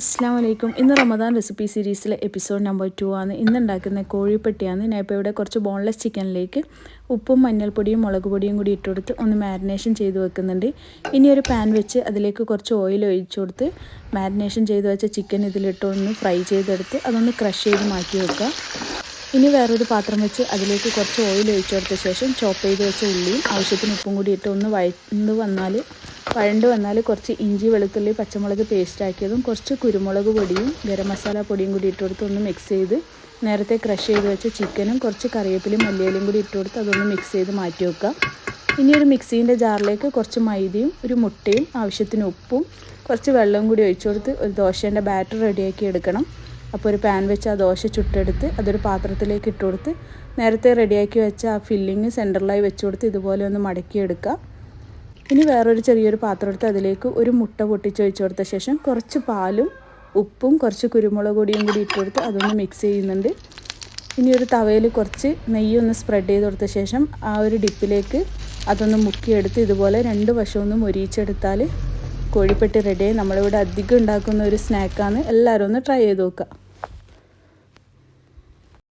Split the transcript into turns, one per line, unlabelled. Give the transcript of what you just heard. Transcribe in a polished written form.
അസ്സലാമു അലൈക്കും. ഇന്ന് റമദാൻ റെസിപ്പി സീരീസിലെ എപ്പിസോഡ് നമ്പർ 2 ആണ്. ഇന്ന് ഉണ്ടാക്കുന്ന കോഴിപ്പട്ടിയാണ്. ഞാൻ ഇപ്പോൾ ഇവിടെ കുറച്ച് ബോൺലെസ് ചിക്കനിലേക്ക് ഉപ്പും മഞ്ഞൾപ്പൊടിയും മുളക് പൊടിയും കൂടി ഇട്ടുകൊടുത്ത് ഒന്ന് മാരിനേഷൻ ചെയ്ത് വെക്കുന്നുണ്ട്. ഇനി ഒരു പാൻ വെച്ച് അതിലേക്ക് കുറച്ച് ഓയിൽ ഒഴിച്ചു കൊടുത്ത് മാരിനേഷൻ ചെയ്ത് വെച്ച ചിക്കൻ ഇതിലിട്ടൊന്ന് ഫ്രൈ ചെയ്തെടുത്ത് അതൊന്ന് ക്രഷ് ചെയ്ത് മാറ്റി വെക്കുക. ഇനി വേറൊരു പാത്രം വെച്ച് അതിലേക്ക് കുറച്ച് ഓയിൽ ഒഴിച്ചു കൊടുത്ത ശേഷം ചോപ്പ് ചെയ്ത് വെച്ച ഉള്ളിയും ആവശ്യത്തിന് ഉപ്പും കൂടി ഇട്ട് ഒന്ന് വഴണ്ട് വന്നാൽ കുറച്ച് ഇഞ്ചി വെളുത്തുള്ളി പച്ചമുളക് പേസ്റ്റ് ആക്കിയതും കുറച്ച് കുരുമുളക് പൊടിയും ഗരം മസാല പൊടിയും കൂടി ഇട്ട് കൊടുത്ത് ഒന്ന് മിക്സ് ചെയ്ത് നേരത്തെ ക്രഷ് ചെയ്ത് വെച്ച ചിക്കനും കുറച്ച് കറിവേപ്പിലയും മല്ലിയിലയും കൂടി ഇട്ട് കൊടുത്ത് അതൊന്ന് മിക്സ് ചെയ്ത് മാറ്റി വെക്കുക. ഇനി ഒരു മിക്സീൻ്റെ ജാറിലേക്ക് കുറച്ച് മൈദയും ഒരു മുട്ടയും ആവശ്യത്തിന് ഉപ്പും കുറച്ച് വെള്ളവും കൂടി ഒഴിച്ചു കൊടുത്ത് ഒരു ദോശേൻ്റെ ബാറ്റർ റെഡിയാക്കി എടുക്കണം. അപ്പോൾ ഒരു പാൻ വെച്ച് ആ ദോശ ചുട്ടെടുത്ത് അതൊരു പാത്രത്തിലേക്ക് ഇട്ട് കൊടുത്ത് നേരത്തെ റെഡിയാക്കി വെച്ച ആ ഫില്ലിങ് സെൻറ്ററിലായി വെച്ച് കൊടുത്ത് ഇതുപോലെ ഒന്ന് മടക്കിയെടുക്കുക. ഇനി വേറൊരു ചെറിയൊരു പാത്രം എടുത്ത് അതിലേക്ക് ഒരു മുട്ട പൊട്ടിച്ചൊഴിച്ച് കൊടുത്ത ശേഷം കുറച്ച് പാലും ഉപ്പും കുറച്ച് കുരുമുളക് പൊടിയും കൂടി ഇട്ട് കൊടുത്ത് അതൊന്ന് മിക്സ് ചെയ്യുന്നുണ്ട്. ഇനി ഒരു തവയിൽ കുറച്ച് നെയ്യൊന്ന് സ്പ്രെഡ് ചെയ്ത് കൊടുത്ത ശേഷം ആ ഒരു ഡിപ്പിലേക്ക് അതൊന്ന് മുക്കിയെടുത്ത് ഇതുപോലെ രണ്ട് വശമൊന്ന് മൊരിയിച്ചെടുത്താൽ കോഴിപ്പട്ടി റെഡിയായി. നമ്മളിവിടെ അധികം ഉണ്ടാക്കുന്ന ഒരു സ്നാക്കാണ്. എല്ലാവരും ഒന്ന് ട്രൈ ചെയ്ത് നോക്കുക.